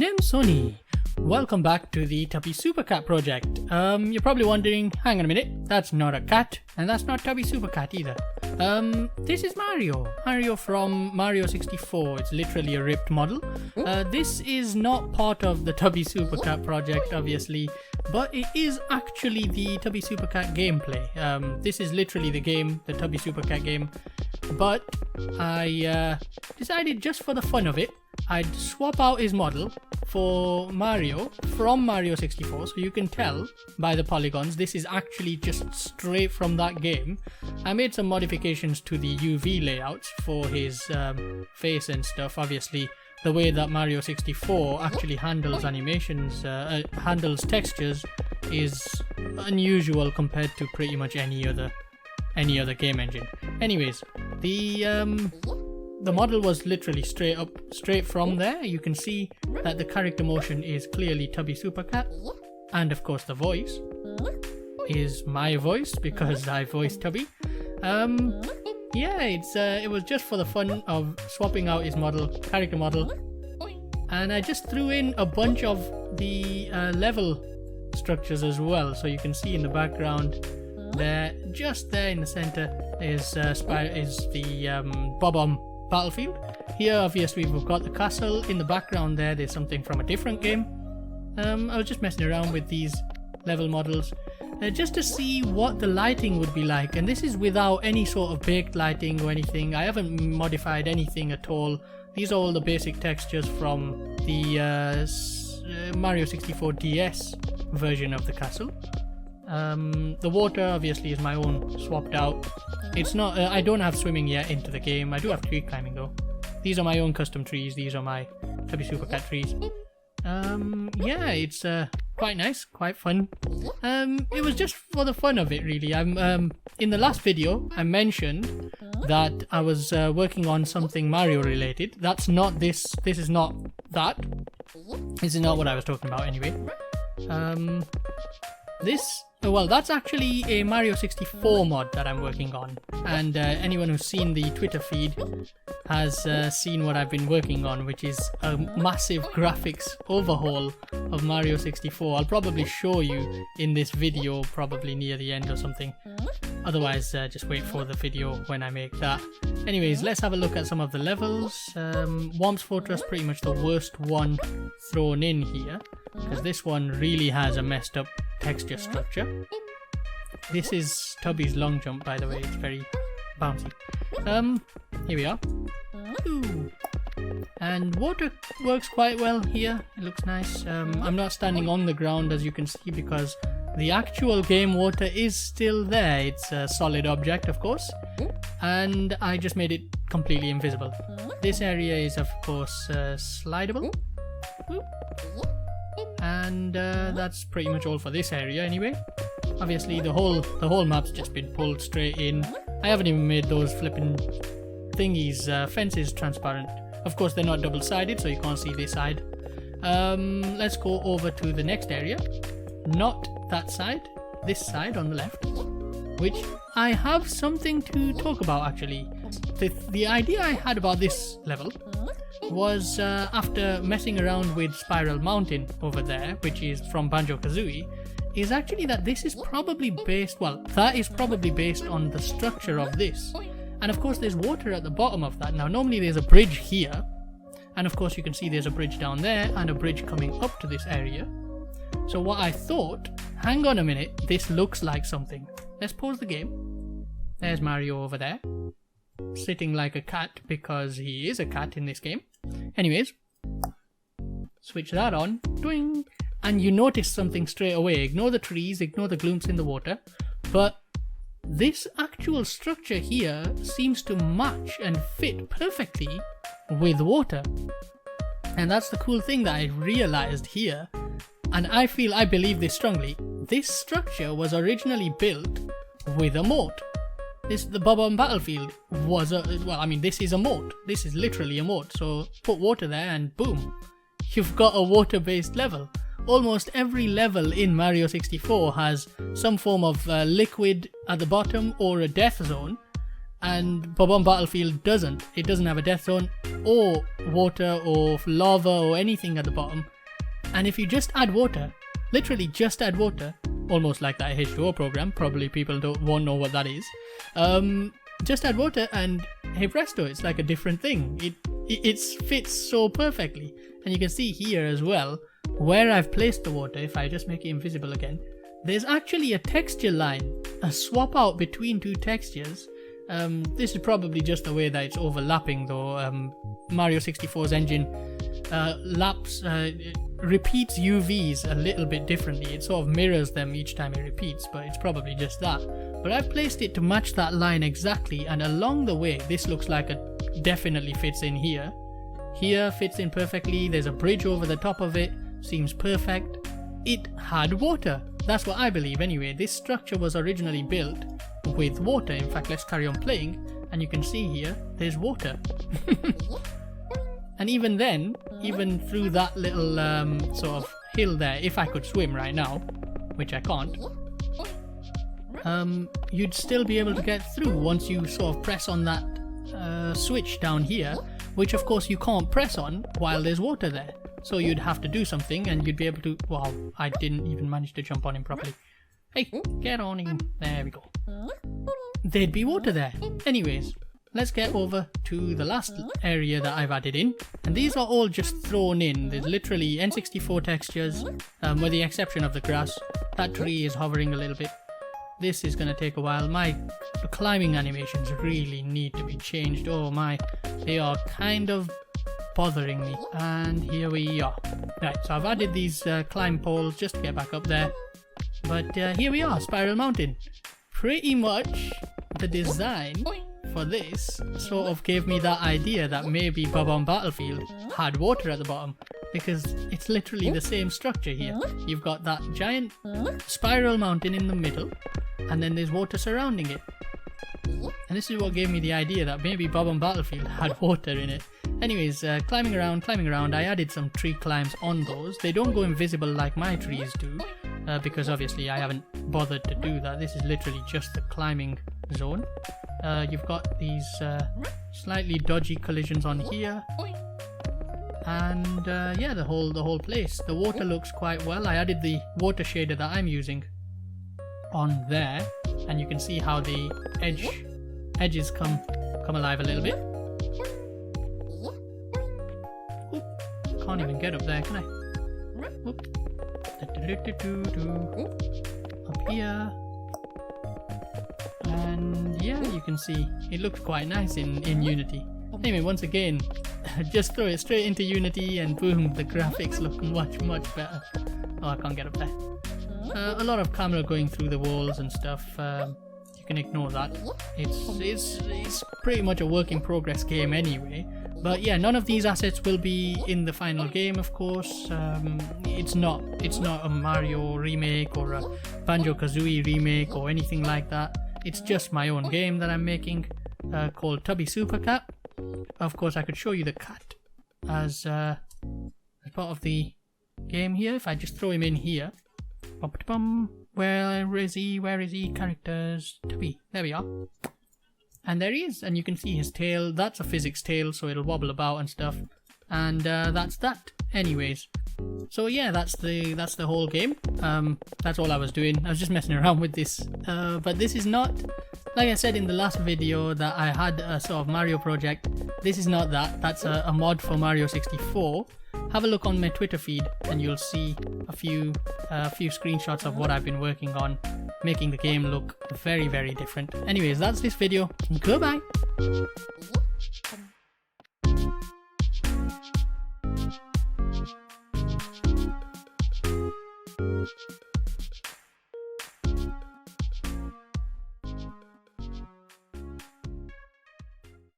Sony. Welcome back to the Tubby Super Cat project. You're probably wondering, hang on a minute, that's not a cat, and that's not Tubby Super Cat either. This is Mario from Mario 64. It's literally a ripped model. This is not part of the Tubby Super Cat project, obviously, but it is actually the Tubby Super Cat gameplay. This is literally the game, the Tubby Super Cat game, but I decided just for the fun of it, I'd swap out his model for Mario from Mario 64, so you can tell by the polygons this is actually just straight from that game. I made some modifications to the UV layouts for his face and stuff. Obviously, the way that Mario 64 actually handles animations, handles textures, is unusual compared to pretty much any other game engine. Anyways, the model was literally straight from there. You can see that the character motion is clearly Tubby Super Cat, and of course the voice is my voice because I voiced Tubby. Yeah, it was just for the fun of swapping out his character model, and I just threw in a bunch of the level structures as well. So you can see in the background there, just there in the center, is the Bob-omb battlefield. Here obviously we've got the castle. In the background there's something from a different game. I was just messing around with these level models just to see what the lighting would be like, and this is without any sort of baked lighting or anything. I haven't modified anything at all. These are all the basic textures from the Mario 64 DS version of the castle. The water obviously is my own swapped out. It's not, I don't have swimming yet into the game. I do have tree climbing though. These are my own custom trees. These are my Tubby Super Cat trees. Yeah, it's quite nice, quite fun. It was just for the fun of it, really. In the last video, I mentioned that I was working on something Mario related. That's not this. This is not that. This is not what I was talking about anyway. Well, that's actually a Mario 64 mod that I'm working on, and anyone who's seen the Twitter feed has seen what I've been working on, which is a massive graphics overhaul of Mario 64. I'll probably show you in this video, probably near the end or something. Otherwise, just wait for the video when I make that. Anyways, let's have a look at some of the levels. Womp's Fortress, pretty much the worst one thrown in here, because this one really has a messed up texture structure. This is Tubby's long jump, by the way. It's very bouncy. Here we are. Ooh. And water works quite well here. It looks nice. I'm not standing on the ground, as you can see, because the actual game water is still there. It's a solid object, of course, and I just made it completely invisible. This area is, of course, slidable. And that's pretty much all for this area anyway. Obviously the whole map's just been pulled straight in. I haven't even made those flipping thingies, fences, transparent. Of course they're not double-sided, so you can't see this side. Let's go over to the next area. Not that side, this side on the left, which I have something to talk about actually. The idea I had about this level was after messing around with Spiral Mountain over there, which is from Banjo-Kazooie, is actually that this is probably based, well, that is probably based on the structure of this. And of course there's water at the bottom of that. Now normally there's a bridge here, and of course you can see there's a bridge down there and a bridge coming up to this area. So what I thought, hang on a minute, this looks like something. Let's pause the game. There's Mario over there, sitting like a cat because he is a cat in this game. Anyways, switch that on, doing, and you notice something straight away. Ignore the trees, ignore the gloops in the water, but this actual structure here seems to match and fit perfectly with water. And that's the cool thing that I realized here, and I believe this strongly. This structure was originally built with a moat. The Bob-omb battlefield was this is a moat. This is literally a moat. So put water there and boom, you've got a water-based level. Almost every level in Mario 64 has some form of liquid at the bottom or a death zone, and Bob-omb Battlefield doesn't. It doesn't have a death zone or water or lava or anything at the bottom. And if you just add water, literally just add water, almost like that H2O program, probably people won't know what that is. Just add water and hey presto, it's like a different thing. It fits so perfectly. And you can see here as well, where I've placed the water, if I just make it invisible again, there's actually a texture line, a swap out between two textures. This is probably just the way that it's overlapping though. Mario 64's engine repeats UVs a little bit differently. It sort of mirrors them each time it repeats, but it's probably just that. But I've placed it to match that line exactly, and along the way this looks like it definitely fits in here. Here fits in perfectly, there's a bridge over the top of it, seems perfect. It had water, that's what I believe anyway. This structure was originally built with water. In fact, let's carry on playing, and you can see here there's water. And even then, even through that little sort of hill there, if I could swim right now, which I can't, you'd still be able to get through once you sort of press on that switch down here, which of course you can't press on while there's water there. So you'd have to do something and you'd be able to... Wow, I didn't even manage to jump on him properly. Hey, get on him. There we go. There'd be water there. Anyways, let's get over to the last area that I've added in. And these are all just thrown in. There's literally N64 textures, with the exception of the grass. That tree is hovering a little bit. This is going to take a while. My climbing animations really need to be changed. Oh my, they are kind of bothering me. And here we are. Right, so I've added these climb poles just to get back up there. But here we are, Spiral Mountain. Pretty much the design for this sort of gave me that idea that maybe Bob-omb Battlefield had water at the bottom, because it's literally the same structure here. You've got that giant spiral mountain in the middle, and then there's water surrounding it. And this is what gave me the idea that maybe Bob-omb Battlefield had water in it. Anyways, climbing around, I added some tree climbs on those. They don't go invisible like my trees do, because obviously I haven't bothered to do that. This is literally just the climbing zone. You've got these slightly dodgy collisions on here. And yeah, the whole place. The water looks quite well. I added the water shader that I'm using on there, and you can see how the edges come alive a little bit. Oop, can't even get up there, can I? Oop. Up here. And yeah, you can see it looks quite nice in Unity. Anyway, once again, just throw it straight into Unity and boom, the graphics look much better. Oh, I can't get up there. A lot of camera going through the walls and stuff. You can ignore that. It's pretty much a work in progress game anyway. But yeah, none of these assets will be in the final game, of course. It's not a Mario remake or a Banjo-Kazooie remake or anything like that. It's just my own game that I'm making, called Tubby Super Cat. Of course, I could show you the cat as part of the game here. If I just throw him in here. Where is he? Where is he? Characters. Tubby. There we are. And there he is. And you can see his tail. That's a physics tail, so it'll wobble about and stuff. And that's that. Anyways. So yeah, that's the whole game. That's all I was doing. I was just messing around with this. But this is not, like I said in the last video that I had a sort of Mario project. This is not that. That's a mod for Mario 64. Have a look on my Twitter feed and you'll see a few screenshots of what I've been working on, making the game look very different. Anyways, that's this video. Goodbye.